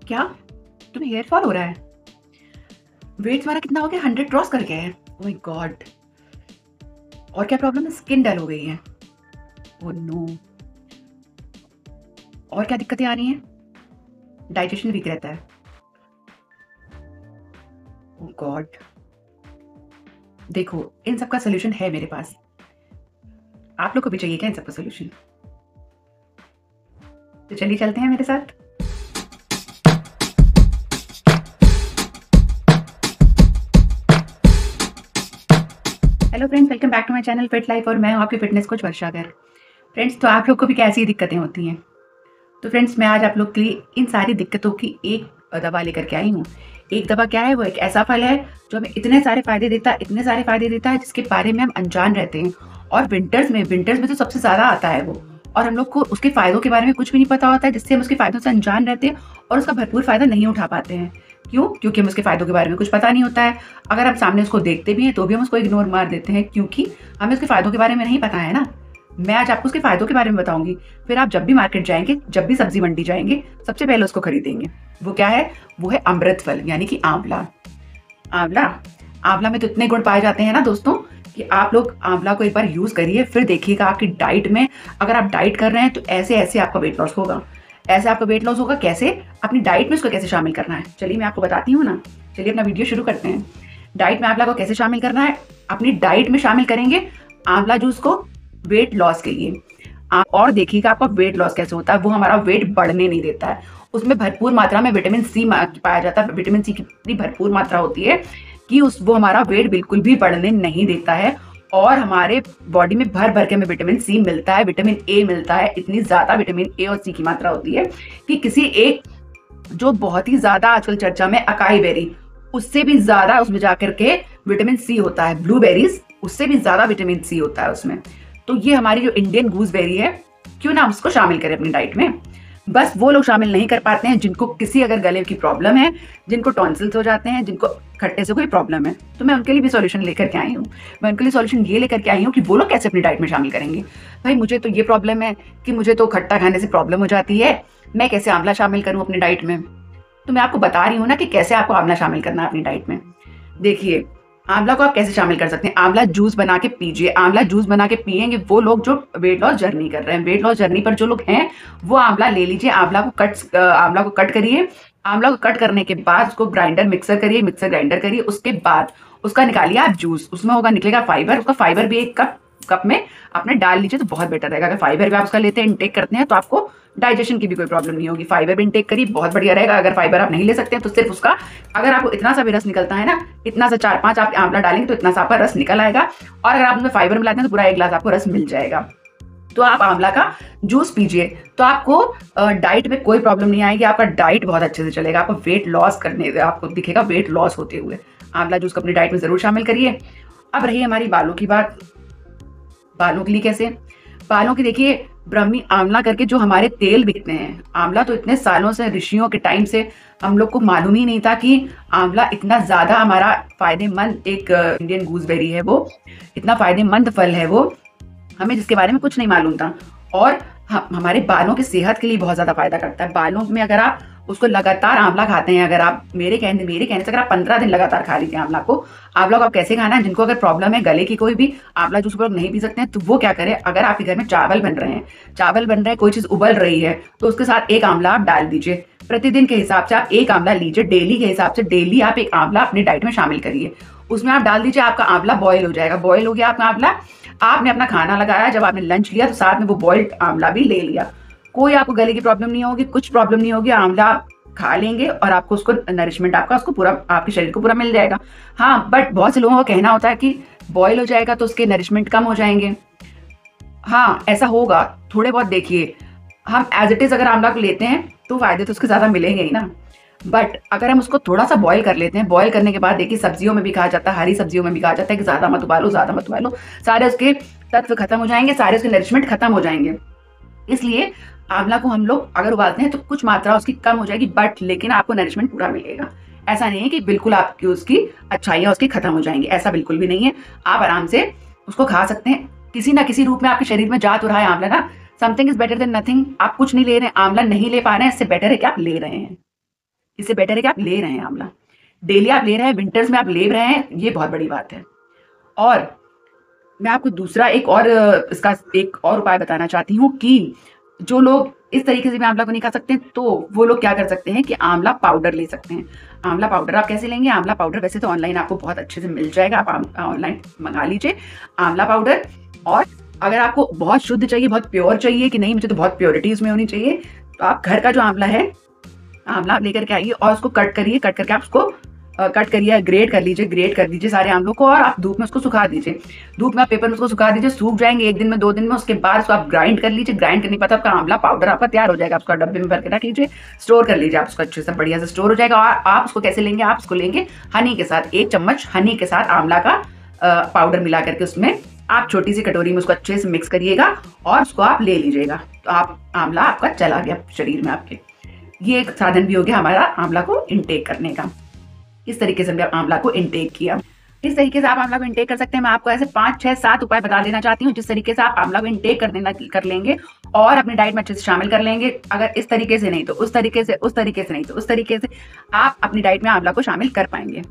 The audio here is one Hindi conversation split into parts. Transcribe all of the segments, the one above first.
क्या तुम्हें हेयर फॉल हो रहा है? वेट तुम्हारा कितना हो गया? 100 क्रॉस कर गया है। Oh my god. और क्या प्रॉब्लम है? स्किन डल हो गई है। Oh no. और क्या दिक्कतें आ रही हैं? डाइजेशन वीक रहता है। ओह गॉड। देखो, इन सब का सोल्यूशन है मेरे पास। आप लोग को भी चाहिए क्या इन सब का सोल्यूशन? तो चलिए चलते हैं मेरे साथ। Hello friends, welcome back to my channel fit life और मैं हूं आपकी fitness coach Varsha Garg. Friends, तो आप लोग को भी कैसी दिक्कतें होती हैं? तो फ्रेंड्स, मैं आज आप लोग के लिए इन सारी दिक्कतों की एक दवा लेकर के आई हूँ। एक दवा क्या है? वो एक ऐसा फल है जो हमें इतने सारे फायदे देता है, इतने सारे फायदे देता है, जिसके बारे में हम अनजान रहते हैं। और विंटर्स में तो सबसे ज़्यादा आता है वो। और हम लोग को उसके फ़ायदों के बारे में कुछ भी नहीं पता होता है, जिससे हम उसके फ़ायदों से अनजान रहते हैं और उसका भरपूर फ़ायदा नहीं उठा पाते हैं। क्यों? क्योंकि हमें उसके फ़ायदों के बारे में कुछ पता नहीं होता है। अगर हम सामने उसको देखते भी हैं तो भी हम उसको इग्नोर मार देते हैं, क्योंकि हमें उसके फ़ायदों के बारे में नहीं पता है ना। मैं आज आपको उसके फ़ायदों के बारे में बताऊँगी। फिर आप जब भी मार्केट जाएँगे, जब भी सब्ज़ी मंडी जाएँगे, सबसे पहले उसको खरीदेंगे। वो क्या है? वो है अमृत फल, यानी कि आंवला। आंवला आंवला में तो इतने गुण पाए जाते हैं ना दोस्तों, कि आप लोग आंवला को एक बार यूज़ करिए, फिर देखिएगा आपकी डाइट में, अगर आप डाइट कर रहे हैं तो ऐसे-ऐसे आपका वेट लॉस होगा। ऐसे आपका वेट लॉस होगा कैसे? अपनी डाइट में उसको कैसे शामिल करना है, चलिए मैं आपको बताती हूँ ना। चलिए अपना वीडियो शुरू करते हैं। डाइट में आंवला को कैसे शामिल करना है? अपनी डाइट में शामिल करेंगे आंवला जूस को वेट लॉस के लिए। और देखिएगा आपका वेट लॉस कैसे होता है। वो हमारा वेट बढ़ने नहीं देता है। उसमें भरपूर मात्रा में विटामिन सी पाया जाता है। विटामिन सी की इतनी भरपूर मात्रा होती है कि वो हमारा वेट बिल्कुल भी बढ़ने नहीं देता है। और हमारे बॉडी में भर भर के हमें विटामिन सी मिलता है, विटामिन ए मिलता है। इतनी ज़्यादा विटामिन ए और सी की मात्रा होती है कि किसी एक, जो बहुत ही ज़्यादा आजकल चर्चा में अकाई बेरी, उससे भी ज़्यादा उसमें जाकर के विटामिन सी होता है। ब्लूबेरीज, उससे भी ज़्यादा विटामिन सी होता है उसमें। तो ये हमारी जो इंडियन गूसबेरी है, क्यों ना हम उसको शामिल करें अपनी डाइट में। बस वो लोग शामिल नहीं कर पाते हैं जिनको किसी अगर गले की प्रॉब्लम है, जिनको टॉन्सिल्स हो जाते हैं, जिनको खट्टे से कोई प्रॉब्लम है, तो मैं उनके लिए भी सॉल्यूशन लेकर के आई हूँ। मैं उनके लिए सॉल्यूशन ये लेकर के आई हूँ कि वो लोग कैसे अपनी डाइट में शामिल करेंगे। भाई मुझे तो ये प्रॉब्लम है कि मुझे तो खट्टा खाने से प्रॉब्लम हो जाती है, मैं कैसे आंवला शामिल करूँ अपनी डाइट में? तो मैं आपको बता रही हूँ ना कि कैसे आपको आंवला शामिल करना है अपनी डाइट में। देखिए, आंवला को आप कैसे शामिल कर सकते हैं? आंवला जूस बना के पीजिए। आंवला जूस बना के पिएंगे वो लोग जो वेट लॉस जर्नी कर रहे हैं। वेट लॉस जर्नी पर जो लोग हैं, वो आंवला ले लीजिए। आंवला को कट करिए। आंवला को कट करने के बाद उसको मिक्सर ग्राइंडर करिए। उसके बाद उसका निकालिए आप जूस। उसमें निकलेगा फाइबर। उसका फाइबर भी एक कप में आपने डाल लीजिए तो बहुत बेटर रहेगा। अगर फाइबर भी आप उसका लेते हैं, इंटेक करते हैं, तो आपको डाइजेशन की भी कोई प्रॉब्लम नहीं होगी। फाइबर भी इंटेक करिए, बहुत बढ़िया रहेगा। अगर फाइबर आप नहीं ले सकते हैं तो सिर्फ उसका, अगर आपको इतना सा भी रस निकलता है ना, इतना सा 4-5 आप आंवला डालेंगे तो इतना सा आपका रस निकल आएगा। और अगर आप उसमें फाइबर मिलाते हैं तो पूरा 1 गिलास आपको रस मिल जाएगा। तो आप आंवला का जूस पीजिए, तो आपको डाइट में कोई प्रॉब्लम नहीं आएगी। आपका डाइट बहुत अच्छे से चलेगा। आपको वेट लॉस आपको दिखेगा वेट लॉस होते हुए। आंवला जूस को अपनी डाइट में जरूर शामिल करिए। अब रही हमारी बालों की बात। बालों के लिए कैसे? बालों की देखिए, ब्राह्मी आंवला करके जो हमारे तेल बिकते हैं, आंवला तो इतने सालों से, ऋषियों के टाइम से हम लोग को मालूम ही नहीं था कि आंवला इतना ज़्यादा हमारा फायदेमंद एक इंडियन गूसबेरी है। वो इतना फायदेमंद फल है वो, हमें जिसके बारे में कुछ नहीं मालूम था। और हमारे बालों की सेहत के लिए बहुत ज़्यादा फायदा करता है। बालों में अगर आप उसको लगातार आंवला खाते हैं, अगर आप मेरे कहने से अगर आप 15 दिन लगातार खा लीजिए आंवला को आप कैसे खाना है? जिनको अगर प्रॉब्लम है गले की कोई भी, आंवला जूस लोग नहीं पी सकते हैं, तो वो क्या करें? अगर आपके घर में चावल बन रहे हैं, कोई चीज़ उबल रही है, तो उसके साथ एक आंवला आप डाल दीजिए। प्रतिदिन के हिसाब से आप एक आंवला लीजिए। डेली के हिसाब से डेली आप एक आंवला अपनी डाइट में शामिल करिए। उसमें आप डाल दीजिए, आपका आंवला बॉयल हो जाएगा। बॉयल हो गया आपका आंवला, आपने अपना खाना लगाया, जब आपने लंच लिया तो साथ में वो बॉइल्ड आंवला भी ले लिया। कोई आपको गले की प्रॉब्लम नहीं होगी, कुछ प्रॉब्लम नहीं होगी। आंवला आप खा लेंगे और आपको उसको नरिशमेंट आपका उसको पूरा, आपके शरीर को पूरा मिल जाएगा। हाँ, बट बहुत से लोगों का कहना होता है कि बॉयल हो जाएगा तो उसके नरिशमेंट कम हो जाएंगे। हाँ, ऐसा होगा थोड़े बहुत। देखिए, हम एज इट इज़ अगर आंवला को लेते हैं तो फायदे तो उसके ज़्यादा मिलेंगे ही ना। बट अगर हम उसको थोड़ा सा बॉयल कर लेते हैं, बॉयल करने के बाद देखिए, सब्जियों में भी कहा जाता है, हरी सब्जियों में भी कहा जाता है कि ज़्यादा मत उबालो, सारे उसके तत्व खत्म हो जाएंगे, सारे उसके नरिशमेंट खत्म हो जाएंगे। इसलिए आंवला को हम लोग अगर उबालते हैं तो कुछ मात्रा उसकी कम हो जाएगी, बट लेकिन आपको नरिशमेंट पूरा मिलेगा। ऐसा नहीं है कि बिल्कुल आपकी उसकी अच्छाइयाँ उसकी खत्म हो जाएंगी, ऐसा बिल्कुल भी नहीं है। आप आराम से उसको खा सकते हैं। किसी ना किसी रूप में आपके शरीर में जा तो रहा है आंवला ना। Something is better than nothing. आप कुछ नहीं ले रहे हैं, आंवला नहीं ले पा रहे हैं, इससे बेटर है कि आप ले रहे हैं। इससे बेटर है कि आप ले रहे हैं आंवला, डेली आप ले रहे हैं, विंटर्स में आप ले रहे हैं, ये बहुत बड़ी बात है। और मैं आपको दूसरा इसका एक और उपाय बताना चाहती हूँ कि जो लोग इस तरीके से भी आंवला को नहीं खा सकते, तो वो लोग क्या कर सकते हैं कि आंवला पाउडर ले सकते हैं। आंवला पाउडर आप कैसे लेंगे? आंवला पाउडर वैसे तो ऑनलाइन आपको बहुत अच्छे से मिल जाएगा, आप ऑनलाइन मंगा लीजिए आंवला पाउडर। और अगर आपको बहुत शुद्ध चाहिए, बहुत प्योर चाहिए कि नहीं मुझे तो बहुत प्योरिटी उसमें होनी चाहिए, तो आप घर का जो आंवला है, आंवला लेकर के आइए और उसको कट करके आप उसको कट करिए, ग्रेट कर दीजिए सारे आंवलों को, और आप धूप में उसको सुखा दीजिए। धूप में आप पेपर में उसको सुखा दीजिए, सूख जाएंगे 1 दिन में 2 दिन में। उसके बाद उसको आप ग्राइंड कर लीजिए। ग्राइंड करने के बाद आपका आंवला पाउडर आपका तैयार हो जाएगा। उसका डब्बे में भर के रख लीजिए, स्टोर कर लीजिए। आप उसको अच्छे से बढ़िया से स्टोर हो जाएगा। और आप उसको कैसे लेंगे? आप उसको लेंगे हनी के साथ, 1 चम्मच हनी के साथ आंवला का पाउडर मिला करके उसमें आप छोटी सी कटोरी में उसको अच्छे से मिक्स करिएगा और उसको आप ले लीजिएगा। तो आप आंवला आपका चला गया शरीर में आपके। ये एक साधन भी हो गया हमारा आंवला को इनटेक करने का। इस तरीके से हमने आंवला को इनटेक किया। इस तरीके से आप आंवला को इनटेक कर सकते हैं। मैं आपको ऐसे 5, 6, 7 उपाय बता देना चाहती हूँ जिस तरीके से आप आंवला को इनटेक कर लेंगे और अपनी डाइट में अच्छे से शामिल कर लेंगे। अगर इस तरीके से नहीं तो उस तरीके से, उस तरीके से नहीं तो उस तरीके से आप अपनी डाइट में आंवला को शामिल कर पाएंगे।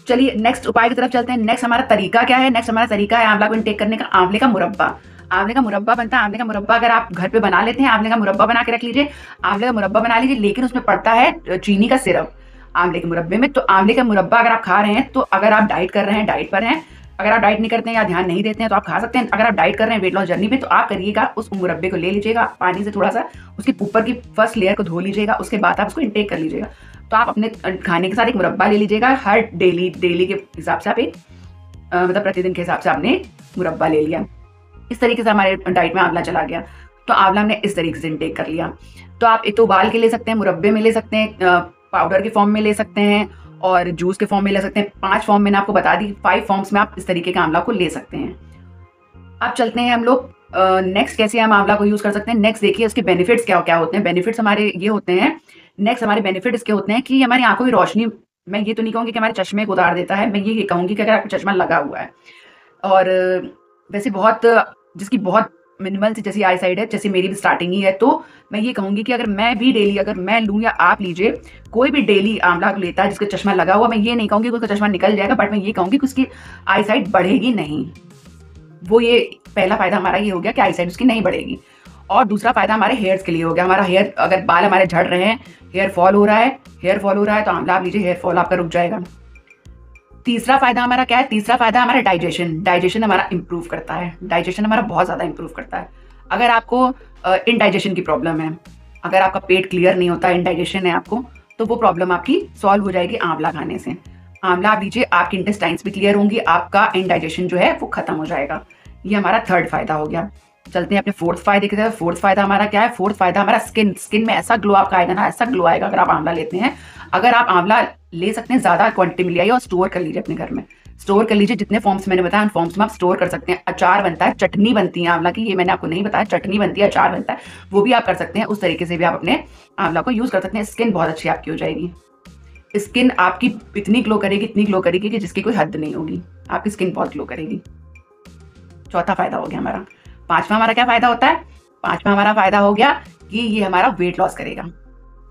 चलिए नेक्स्ट उपाय की तरफ चलते हैं। नेक्स्ट हमारा तरीका क्या है? नेक्स्ट हमारा तरीका है आंवला को इनटेक करने का, आंवले का मुरब्बा। आंवले का मुरब्बा बनता है। आंवले का मुरब्बा अगर आप घर पे बना लेते हैं, आंवले का मुरब्बा बना के रख लीजिए। आंवले का मुरब्बा बना लीजिए, लेकिन उसमें पड़ता है चीनी का सिरप आंवले के मुरब्बे में। तो आंवले का मुरब्बा अगर आप खा रहे हैं, तो अगर आप डाइट कर रहे हैं, डाइट पर हैं, अगर आप डाइट नहीं करते हैं या ध्यान नहीं देते हैं तो आप खा सकते हैं। अगर आप डाइट कर रहे हैं वेट लॉस जर्नी पे, तो आप करिएगा उस मुरब्बे को ले लीजिएगा, पानी से थोड़ा सा उसके ऊपर की फर्स्ट लेयर को धो लीजिएगा, उसके बाद आप उसको इनटेक कर लीजिएगा। तो आप अपने खाने के साथ एक मुरब्बा ले लीजिएगा। हर डेली के हिसाब से आप एक मतलब प्रतिदिन के हिसाब से आपने मुरब्बा ले लिया। इस तरीके से हमारे डाइट में आंवला चला गया। तो आंवला हमने इस तरीके से इनटेक कर लिया। तो आप एक तो उबाल के ले सकते हैं, मुरब्बे में ले सकते हैं, पाउडर के फॉर्म में ले सकते हैं और जूस के फॉर्म में ले सकते हैं। 5 फॉर्म मैंने आपको बता दी, 5 फॉर्म्स में आप इस तरीके के आंवला को ले सकते हैं। अब चलते हैं हम लोग नेक्स्ट कैसे हम आंवला को यूज कर सकते हैं। नेक्स्ट देखिए उसके बेनिफिट्स क्या क्या होते हैं। बेनिफिट्स हमारे ये होते हैं, नेक्स्ट हमारे बेनिफिट इसके होते हैं कि हमारी आंखों की रोशनी, मैं ये तो नहीं कहूँगी कि हमारे चश्मे को उतार देता है, मैं ये कहूँगी कि अगर आपको चश्मा लगा हुआ है और वैसे बहुत जिसकी बहुत मिनिमल सी जैसी आई साइड है, जैसे मेरी भी स्टार्टिंग ही है, तो मैं ये कहूँगी कि अगर मैं भी डेली, अगर मैं लूँ या आप लीजिए, कोई भी डेली आंवला लेता है जिसका चश्मा लगा हुआ, मैं ये नहीं कहूँगी कि उसका चश्मा निकल जाएगा, बट मैं ये कहूँगी कि उसकी आई साइड बढ़ेगी नहीं। वो ये पहला फायदा हमारा ये हो गया कि आई साइड उसकी नहीं बढ़ेगी। और दूसरा फायदा हमारे हेयर्स के लिए हो गया। हमारा हेयर, अगर बाल हमारे झड़ रहे हैं, हेयर फॉल हो रहा है तो आंवला आप लीजिए, हेयर फॉल आपका रुक जाएगा। तीसरा फायदा हमारा क्या है? तीसरा फायदा हमारा डाइजेशन हमारा इंप्रूव करता है। डाइजेशन हमारा बहुत ज़्यादा इंप्रूव करता है। अगर आपको इनडाइजेशन की प्रॉब्लम है, अगर आपका पेट क्लियर नहीं होता, इनडाइजेशन है आपको, तो वो प्रॉब्लम आपकी सॉल्व हो जाएगी आंवला खाने से। आंवला आप लीजिए, आपकी इंटेस्टाइन्स भी क्लियर होंगी, आपका इनडाइजेशन जो है वो खत्म हो जाएगा। ये हमारा थर्ड फायदा हो गया। चलते हैं अपने फोर्थ फायदे की तरफ। फोर्थ फायदा हमारा क्या है? फोर्थ फायदा हमारा स्किन में ऐसा ग्लो आपका आएगा ना, ऐसा ग्लो आएगा अगर आप आंवला लेते हैं। अगर आप आंवला ले सकते हैं, ज्यादा क्वांटिटी में ले आइए और स्टोर कर लीजिए अपने घर में। स्टोर कर लीजिए, जितने फॉर्म्स मैंने बताया उन फॉर्म्स में आप स्टोर कर सकते हैं। अचार बनता है, चटनी बनती है आंवला की, ये मैंने आपको नहीं बताया, चटनी बनती है, अचार बनता है, वो भी आप कर सकते हैं। उस तरीके से भी आप अपने आंवला को यूज कर सकते हैं। स्किन बहुत अच्छी आपकी हो जाएगी। स्किन आपकी इतनी ग्लो करेगी कि जिसकी कोई हद नहीं होगी। आपकी स्किन बहुत ग्लो करेगी। चौथा फायदा हो गया हमारा। पांचवा हमारा क्या फायदा होता है? पांचवा हमारा फायदा हो गया कि ये हमारा वेट लॉस करेगा।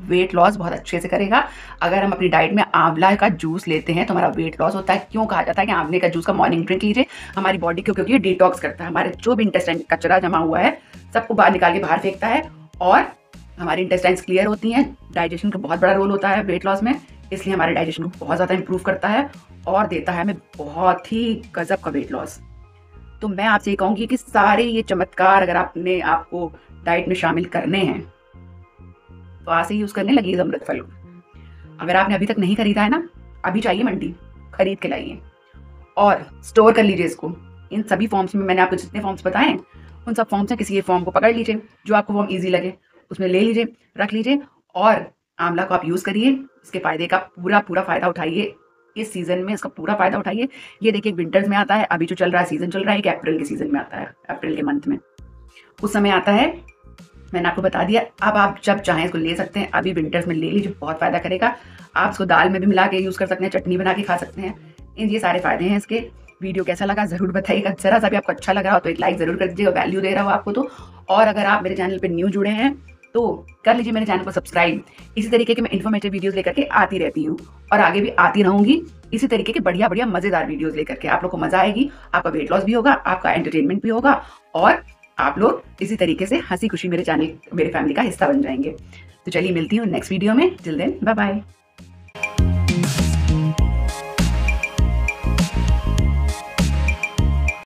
वेट लॉस बहुत अच्छे से करेगा। अगर हम अपनी डाइट में आंवला का जूस लेते हैं तो हमारा वेट लॉस होता है। क्यों कहा जाता है कि आंवले का जूस का मॉर्निंग ड्रिंक लीजिए? हमारी बॉडी को, क्योंकि ये डिटॉक्स करता है, हमारे जो भी इंटेस्टाइन कचरा जमा हुआ है सबको बाहर निकाल के बाहर फेंकता है और हमारी इंटेस्टाइन्स क्लियर होती हैं। डाइजेशन का बहुत बड़ा रोल होता है वेट लॉस में, इसलिए हमारे डाइजेशन को बहुत ज़्यादा इंप्रूव करता है और देता है हमें बहुत ही गजब का वेट लॉस। तो मैं आपसे ये कहूँगी कि सारे ये चमत्कार अगर आपने आपको डाइट में शामिल करने हैं तो आज से यूज़ करने लगिए अमृत फल। अगर आपने अभी तक नहीं खरीदा है ना, अभी चाहिए मंडी, खरीद के लाइए और स्टोर कर लीजिए इसको। इन सभी फॉर्म्स में मैंने आपको जितने फॉर्म्स बताए हैं उन सब फॉर्म से किसी एक फॉर्म को पकड़ लीजिए, जो आपको फॉर्म ईजी लगे उसमें ले लीजिए, रख लीजिए और आंवला को आप यूज़ करिए। इसके फायदे का पूरा फ़ायदा उठाइए। इस सीज़न में इसका पूरा फ़ायदा उठाइए। ये देखिए विंटर्स में आता है, अभी जो चल रहा है सीज़न चल रहा है कि अप्रैल के सीज़न में आता है, अप्रैल के मंथ में उस समय आता है। मैंने आपको बता दिया। अब आप जब चाहें इसको ले सकते हैं। अभी विंटर्स में ले लीजिए, बहुत फ़ायदा करेगा। आप इसको दाल में भी मिला के यूज़ कर सकते हैं, चटनी बना के खा सकते हैं। ये सारे फ़ायदे हैं इसके। वीडियो कैसा लगा ज़रूर बताइएगा। ज़रा सा भी आपको अच्छा लग रहा हो तो एक लाइक ज़रूर कर दीजिएगा, वैल्यू दे रहा हो आपको तो। और अगर आप मेरे चैनल पर न्यू जुड़े हैं तो कर लीजिए मेरे चैनल को सब्सक्राइब। इसी तरीके के मैं इन्फॉर्मेटिव वीडियोस लेकर के आती रहती हूँ और आगे भी आती रहूंगी इसी तरीके के बढ़िया बढ़िया मजेदार वीडियोस लेकर के। आप लोग को मजा आएगी, आपका वेट लॉस भी होगा, आपका एंटरटेनमेंट भी होगा और आप लोग इसी तरीके से हंसी खुशी मेरे चैनल, मेरे फैमिली का हिस्सा बन जाएंगे। तो चलिए मिलती हूँ नेक्स्ट वीडियो में। Till then bye bye.